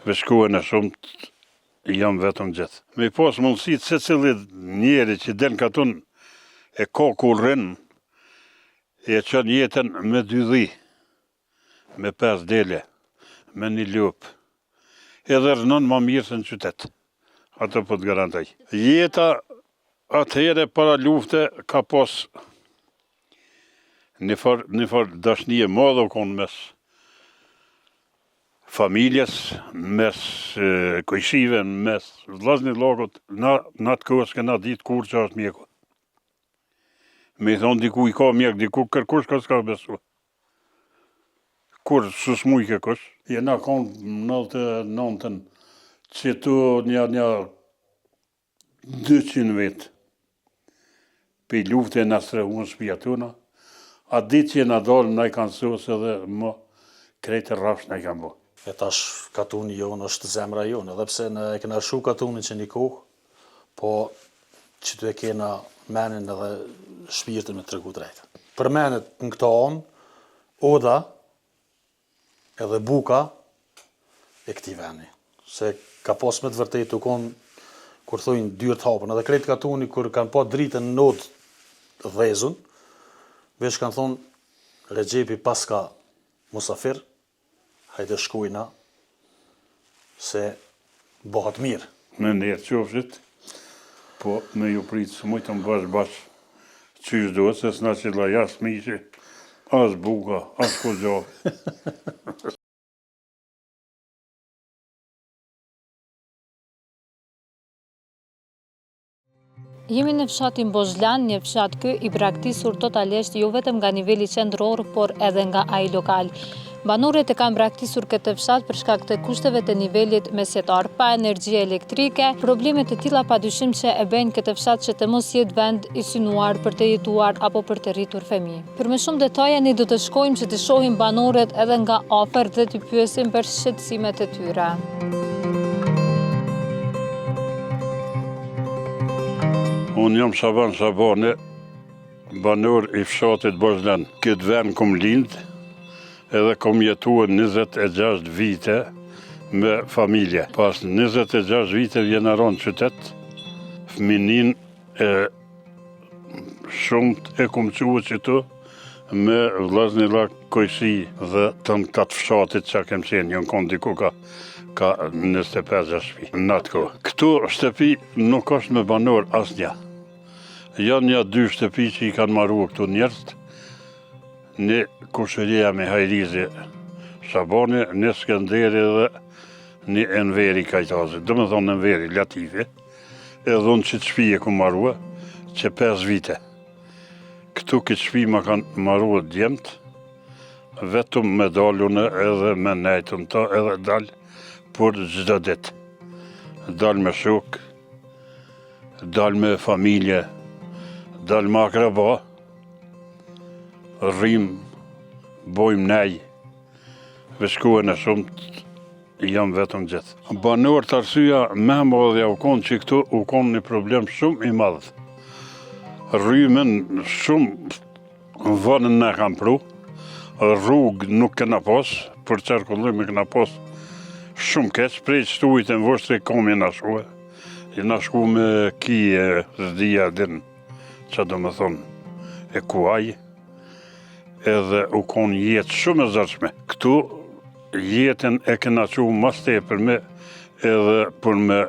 Veshkuën e shumët jam vetëm gjithë. Me pas mundësi se cili njeri që del katun e ka ku rrin, e qën jetën me 2 dhi, me 5 dele, me 1 lup. Edhe rënon ma mirë se në qytet. Ato po të garantoj. Jeta atëhere para lufte ka pas një farë dashnie madhe konë mes familjes, mes kojshive, mes vllaznit llakut. Na atë kohë s'kena ditë kur që është mjeku. Me i thonë diku i ka mjek, diku kërkush ka s'ka besu. Kur s'usmuj kërkush. Jena konë 99-ën, që tu një 200 vetë. Pe lufte në strehun shpia tuna. A ditë që jena dalë, na i kanë sos edhe më krejtë rrafsh na i kanë bo. E tash katuni jonë është zemra jonë, edhe pse ne e kena shu katunin që një kohë, po që tu e kena menin edhe shpirtin me tregu drejtë. Për menet në këta anë, oda edhe buka e këti veni. Se ka pas me të vërtet u konë, kur thujnë dyrë të hapën, edhe krejtë katuni kur kanë pa dritën në odë dhezun, veç kanë thonë, Regjepi pas ka musafir, hajde shkujna, se bëhat mirë. Me njerë qofshit, po me ju pritë së mujtë më bash, qysh do, se s'na që la jasë mishi, as buka, as kogja. Jemi në fshatin Bozhlan, një fshat kë i braktisur totalisht jo vetëm nga niveli qendror, por edhe nga ai lokal. Banorët e kanë braktisur këtë fshat për shkak të kushteve të nivelit mesjetar, pa energji elektrike, problemet e tilla padyshim që e bëjnë këtë fshat që të mos jetë vend i synuar për të jetuar apo për të rritur fëmijë. Për më shumë detaje ne do të shkojmë që të shohim banorët edhe nga afër dhe të pyesim për shqetësimet e tyre. Unë jam Shaban Shabani, banor i fshatit Bozhlan. Këtë vend kom lind, edhe kom jetuar 26 vite me familje. Pas 26 vite vjena ronë qytet, fëminin e shumët e kom quë qëtu me vllaznilak kojshi dhe të në këtë fshatit që kem qenë, jënë konë diku ka 25 shtëpi në atë kohë. Këtu shtëpi nuk është me banor asnjë. Janë një 2 shtëpi që i kanë marrua këtu njerëz, një kushëria me Hajrizi Shabani, një Skënderi dhe një Enveri Kajtazi. Dhe me thonë Enveri Latifi, edhe unë që të shpi e ku marrua, që 5 vite. Këtu këtë shpi ma kanë marrua djemët, vetëm me dalune edhe me nejtën ta, edhe dalë për çdo ditë. Dalë me shok, dalë me familje, dalë me akraba, rrim, bojmë nej, veshkuën e shumët, jam vetëm gjithë. Banor të arsyeja me madhja u konë që këtu u konë një problem shumë i madhë. Rrymen shumë vënën ne kam pru, rrugë nuk kena pas, për qarkullim e kena pas shumë keq, prej që të ujtë në vështri kom i nashkue. I nashku me kije zdia din, që do me thonë, e kuaj, edhe u konë jetë shumë e zërshme. Këtu jetën e kena qu mas tepër me, edhe për me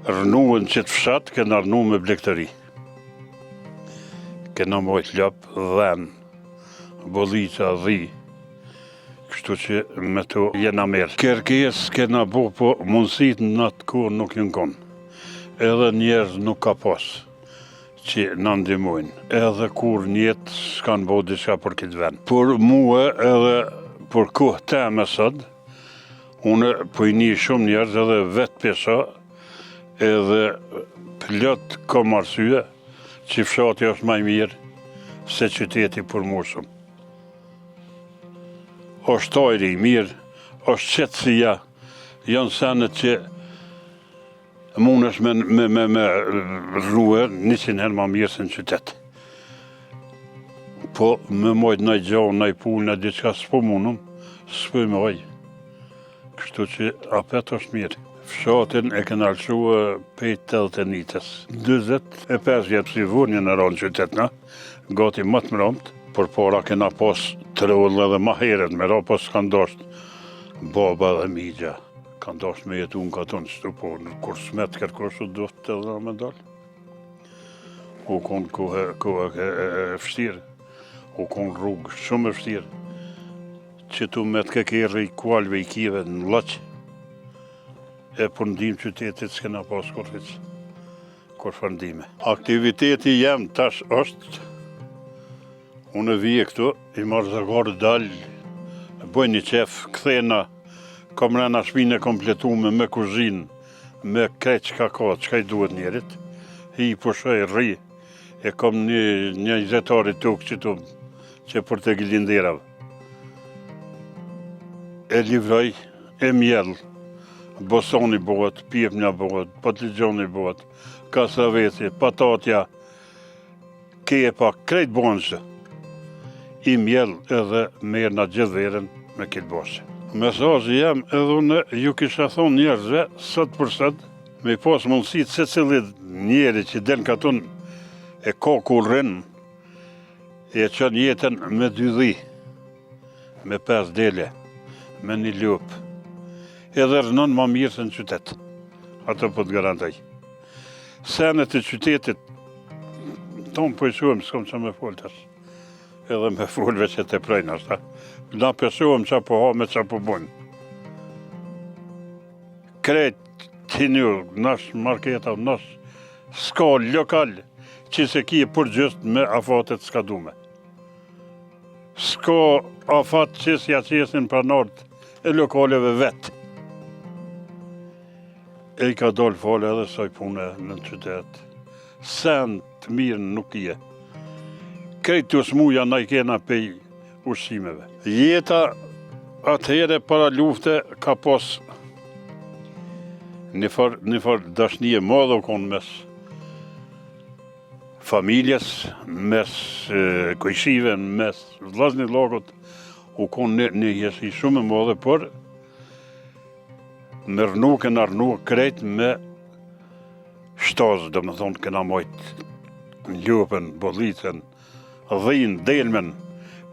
rënuën që të fshat, kena rënu me blektëri. Kena mojt lop, dhen, bolliqa, dhi, kështu që me to jena merë. Kërkes kena bo, po mundësit në atë kohë nuk jënë konë. Edhe njerëz nuk ka pas që në ndihmojnë. Edhe kur njetë s'kanë bo diçka për këtë vend. Por mua edhe për kohë te me sot, unë po i një shumë njerëz edhe vetë pesa, edhe plot kom arsye që fshati është maj mirë se qyteti për mu shumë. Është ajri i mirë, është qetësia, janë senet që mund është me rruë 100 herë ma mirë se në qytet. Po me mojtë nëjë gjohë, nëjë pullë, në diçka s'po mundum, s'po i mojë. Kështu që apet është mirë. Fshatin e kena lëshu pej 81-ës. 25 vjetë si vunjë në ronë qytetna, gati më të mërëmt, për para kena pas trullë edhe ma heret, me ra pas kanë dasht baba dhe migja. Kanë dasht me jetu në katon, qëtu po, kur smet kërkosh u duft edhe me dalë. U konë kohë e fështirë, u konë rrugë shumë e fështirë. Qëtu me të kekerë i kualve i kive në laqë, e për ndim qytetit s'kena pas kur fëndime. Aktiviteti jem tash është, unë vije këtu, i marrë zagarë dalë, bëj një qef, këthena, kam rena shpinë e kompletume me kuzhinë, me krejt qka ka, qka i duhet njerit, i pushoj rri, e kam një 20 ari tukë qëtu, që për të glinderave. E livroj, e mjellë, bosoni bëhet, pjepnja bëhet, patligjoni bëhet, kasaveci, patatja, kepa, krejt bëhen që. I mjell edhe merë në gjithë verën me këtë boshe. Mesazhi jam edhe unë ju kisha thonë njerëzve, sot për sot, me pas mundësit se cilit njeri që den katon e ka ku rrinë, e qënë jetën me 2 dhi, me 5 dele, me 1 lupë. Edhe rënon ma mirë se në qytet. Ato po të garantoj. Senet e qytetit, tonë pëjsuem, s'kom që me folë tash. Edhe me folëve që të prejnë, ashta. Na pësuem që po ha me që po bojnë. Krejt të një, nash marketa, nash s'ka lokal, që se ki e përgjëst me afatet s'ka dume. S'ka afat që s'ja qesin për nartë e lokaleve vetë. E i ka dollë falë edhe saj pune në qytet. Sen të mirë nuk je. Krejt të smuja na i kena pej ushqimeve. Jeta atëhere para lufte ka pas një farë dashnije madhe u konë mes familjes, mes kojshive, mes vllazni lagot, u konë një jeshi shumë e madhe, por me rënu, këna rënu krejt me shtazë, do më thonë, këna majtë ljupën, bollicën, dhinë, delmen,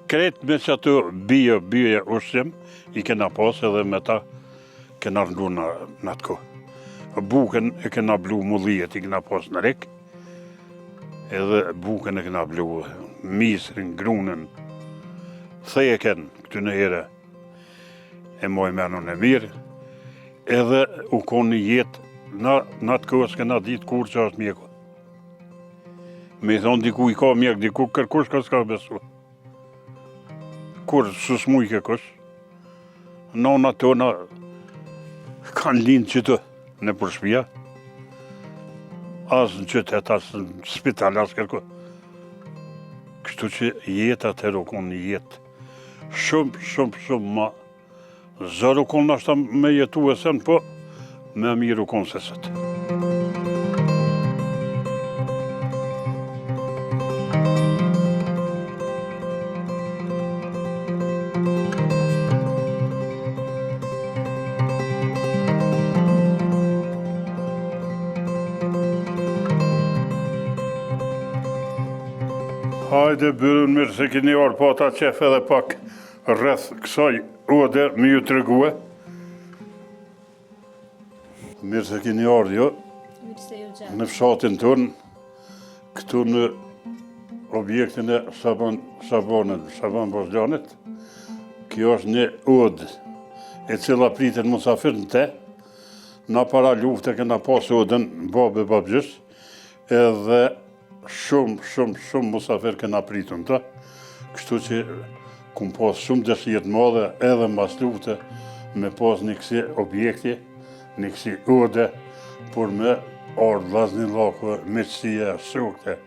krejt me që ato bije ushqim, i këna pas edhe me ta këna rënu në atë kohë. Bukën e këna blu mullijet, i këna pas në rek, edhe bukën e këna blu misrin, grunën, theken, këty në here, e moj menën e mirë, edhe u konë një jetë, në atë kohë s'kena ditë kur që është mjeku. Me i thonë diku i ka mjek, diku kërkush ka s'ka besu. Kur sus muj kërkush, nona tona kanë linë qëtë në përshpia, asë në qytet, asë në spital, asë kërkush. Kështu që jetë atër u konë një jetë shumë ma zërë u konë nashta me jetu e sen, po me mirë u konë se sëtë. Hajde bërën mirë se kini orë, po ata qef edhe pak rreth kësaj ode me ju të regue. Mirë se kini ardhë jo, në fshatin tonë, këtu në objektin e Shaban Bozlanit. Kjo është një odë e cila pritet musafir në te. Na para lufte këna pas odën babë babgjës, edhe shumë musafir këna pritun të. Kështu që kum pas shumë dëshirë madhe edhe mbas lufte me pas një kësi objekti, një kësi ode, por me ardhë vllazni lakove, meqësia, shokte,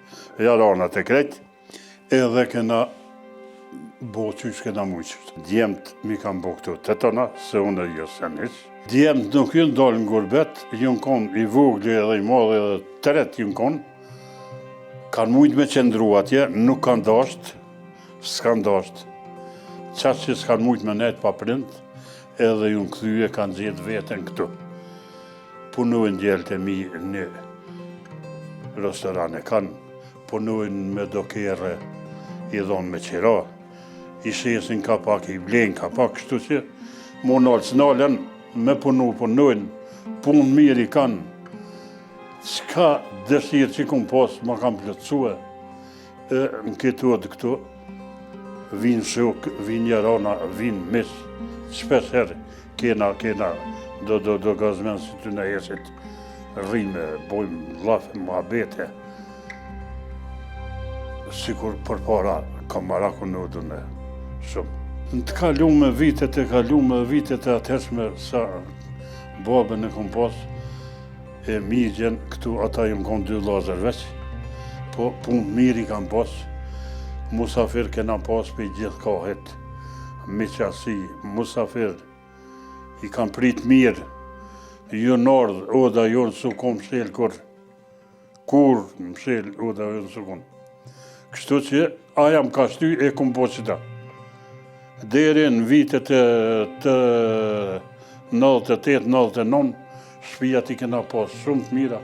jaranat e krejt, edhe këna bo qysh këna mujqësht. Djemët mi kam bo këtu të tona, se unë e jo se nish. Djemët nuk jënë dalë në gurbet, jënë konë i vogli edhe i madhe edhe tëret jënë konë, kanë mujtë me qëndru atje, nuk kanë dasht, s'kanë dasht. Qatë që s'kanë mujtë me nejtë pa prind, edhe ju në këthyje kanë gjithë vetën këtu. Punojnë djelët e mi në restorane, punojnë me dokere, i dhonë me qira, i shesin ka pak, i blenë ka pak, kështu që mu nalë s'nalen, me punojnë, punë mirë i kanë. S'ka dëshirë që kom pas, ma kam plëtsue, në këtu edhe këtu, vinë shok, vinë jarana, vinë mis, shpesh herë, kena, do gazmen si të në jesit, rrime, bojmë lafe, muhabete, sikur për para kamaraku në udhëne shumë. Në të kalume vitet e atërshme sa babën e kom pas, e migjen këtu ata jëm kom 2 lazër veç, po punë mirë i kam pas, musafir kena pas për gjithë kohët, me qasi, musafir i kam prit mirë, jo në ardhë, oda jo në su kom mshel kur mshel oda jo në su kom. Kështu që aja më ka shty e kom po qëta. Deri në vitet të 98-99, shpijat i kena pas shumë të mira.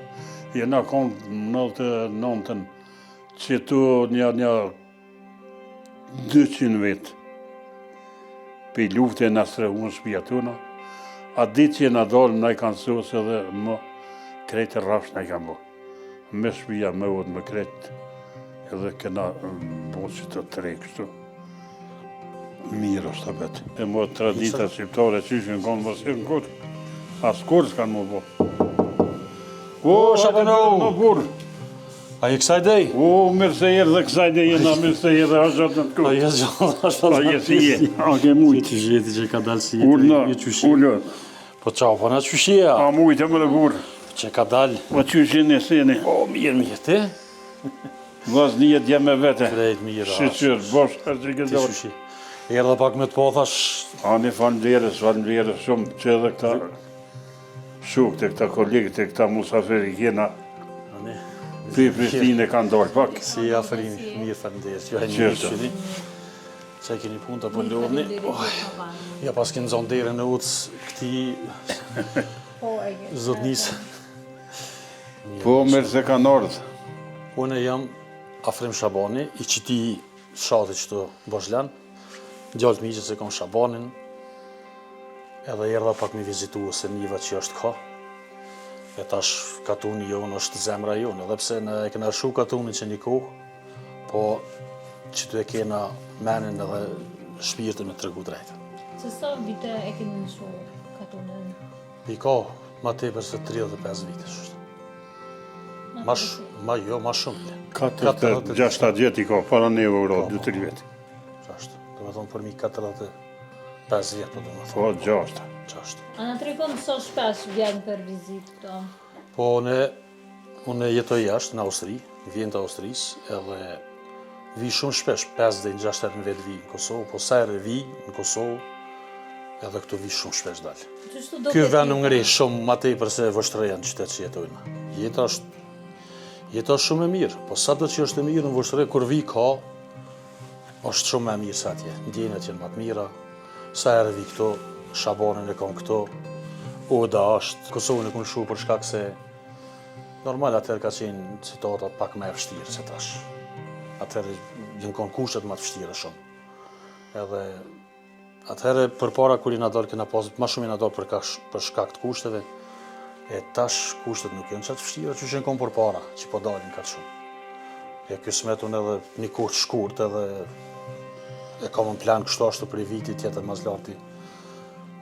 Jena kom 99-ën që tu një 200 vetë. Pe lufte në strehunë shpijat tuna. A ditë që jena dalë, na i kanë sosë edhe më krejtë rrafsh na i kanë bo. Me shpija, me odë, me krejtë. Edhe kena bo që të tre kështu. Mirë është të betë. E më tradita shqiptare që ishë në konë mësirë në kur. As kur s'kanë më bo. O, Shabano! Në burë. A i kësaj dej? O, mirë se jerë dhe kësaj dhe jena, mirë se jerë dhe hashat në të kur. A jesë gjallë, ashtë A jesë je, a ke mujtë. Që gjeti që ka dalë si jetë Urna, një qyshi. ullë. Po qao, po na qyshia. A mujtë e më dhe burë. Që ka dalë. Po qyshin e seni. O, mirë, ti? Vaz një jetë jam e vete. Krejt mirë. Shqyqyr, bosh, e që këtë Ti dorë. qyshi. Erdhe pak me të po, thash. Ani falënderës shumë që edhe këta shukët e këta kolegët e këta musafiri kjena Ani. për Prishtinë kanë dalë pak. Si afrimi, mirë falenderës. Ju hajnë Qështë. mirë qëni. Që keni punë të për lodhni. Ja pas keni zonë dere në utës këti zotnisë. Po mirë se kanë ardhë. Unë jam Afrim Shabani, i qiti shati që të Bashlan. Gjallët mi që se kom Shabanin. Edhe erdha pak mi vizitu se njiva që është ka. E tash katuni jonë është zemra jonë, edhe pse e kena shu katuni që një kohë, po që të e kena menin edhe shpirtin me të regu drejtë. Se sa vite e keni nëshu katunën? I ka ma tepër se 35 vite shështë. Ma shumë. 4-6 vjetë i ka, para neve uro, 2-3 vjetë. Qashtë. Do me thonë për mi 45 vjetë, po do me Po, thonë. 6. Qashtë. A në tregon sa shpesh vjen për vizit këto? Po, unë jetoj jashtë në Austri, vjen të Austrisë, edhe vi shumë shpesh, 5 dhe 6 herë në vetë vi në Kosovë, po sa herë vi në Kosovë, edhe këtu vi shumë shpesh dalë. Ky vend në ngri shumë ma tepër se Vështreja në qytet që jetojnë. Jeta është shumë e mirë, po sa do që është e mirë në Vështre, kur vi ka, është shumë e mirë sa atje. Ndjenjat janë më të mira, sa herë vi këto, Shabanin e kam këto, Oda është, Kosovën e kun shu për shkak se normal atëherë ka qenë situata pak më e vështirë se tash. Atëherë jënë konë kushtet më të vështira shumë. Edhe atëherë përpara kur jena dalë kena pas më shumë jena dalë për shkak të kushteve, e tash kushtet nuk janë çat vështira që jënë konë përpara, që po dalin kaq shumë. E ky smetun edhe një kohë të shkurt edhe e kam në plan kështu ashtu për vitit tjetër mas larti.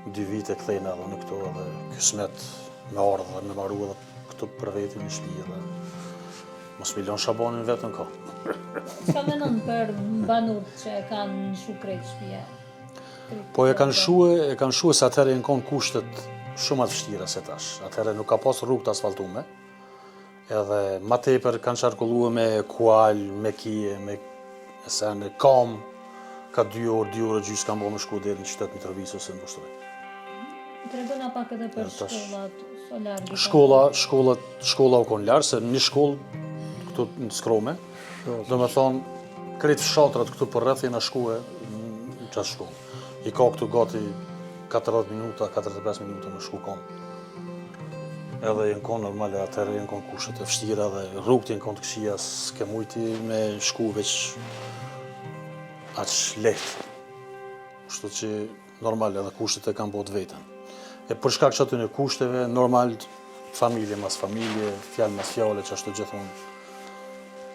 2 vite kthejnë edhe në këto edhe ky smet me ardhë dhe me maru edhe këtu për vetin në shtëpi edhe mos milion Shabanin vetën ka. Ska menon për banut që e kanë shu krejt shtëpia? Po e kanë shue se atëherë janë konë kushtet shumë atë vështira se tash. Atëherë nuk ka pas rrugë të asfaltume. Edhe ma tepër kanë qarkulluar me kual, me kije, me sene, kam. Ka 2 orë gjysë kanë bo me shku deri në qytet Mitrovica ose në Vështrë. Tregona pak edhe për shkollat, so largë. Shkolla u konë larë, se një shkollë këtu në Skrome, do me thonë, krejt fshatrat këtu për rreth jena shkue në qatë shkollë. I ka këtu gati 40 minuta, 45 minuta në shku kon. Edhe jenë kon normale, atëherë jenë kon kushtet e vështira dhe rrugët jenë kon të këqija, s'ke mujti me shku veç aq lehtë. Kështu që normal edhe kushtet e kanë bot vetën. E për shkak që aty në kushteve, normal familje mas familje, fjalë mas fjale që ashtu gjithmonë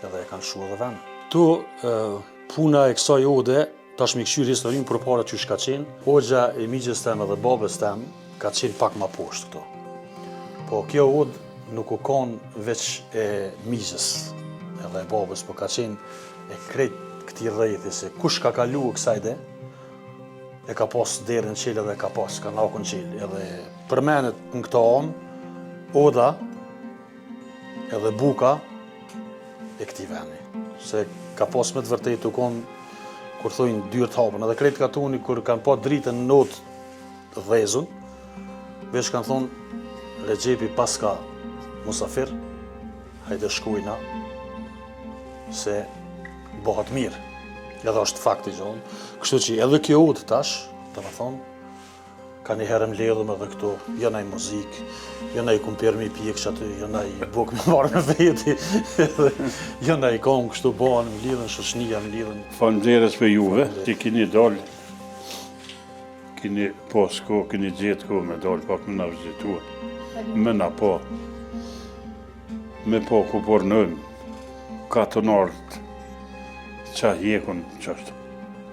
edhe e kanë shu edhe vend. Tu puna e kësaj ode, tash mi këshyr historinë për para që shka qenë, hoxha e migjes tem edhe babes tem ka qenë pak ma poshtë këto. Po kjo odë nuk u konë veç e migjes edhe e babes, po ka qenë e krejt këti rrejti se kush ka kalu kësajde, e ka pas derën qelë edhe ka pas, ka nakon qelë. Edhe përmenet në këta anë, oda edhe buka e këti veni. Se ka pas me të vërtet u konë, kur thojnë dyrë të hapën, edhe krejt katuni, kur kanë pa dritën në notë dhezun, veç kanë thonë, Regjepi paska musafir, hajde shkujna, se bëhat mirë. Edhe është fakti gjonë. Kështu që edhe kjo udhë tash, të më thonë, ka një herë mbledhëm edhe këto, jona i muzikë, jona i kumper me i pjekë që aty, jona i buk me marë me veti, jona i kom kështu bëhen, më lidhen, shoqënia më lidhen. Faleminderit për juve, që keni dalë, keni pas kohë, keni gjetë kohë me dalë pak me na vizitua. Me na po, me po ku pornojmë, ka të nartë, qa jekun qështë.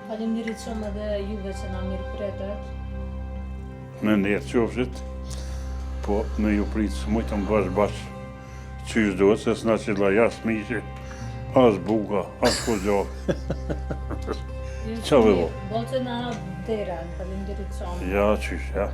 Faleminderit shumë edhe juve që na mirëpretet. Me njerë qofshit, po me ju pritë së mujtë më bashkë qysh do, se s'na që la jasë miqe, as buka, as kogja. Qa ve bo? Bolë që na dera, faleminderit shumë. Ja, qysh, ja.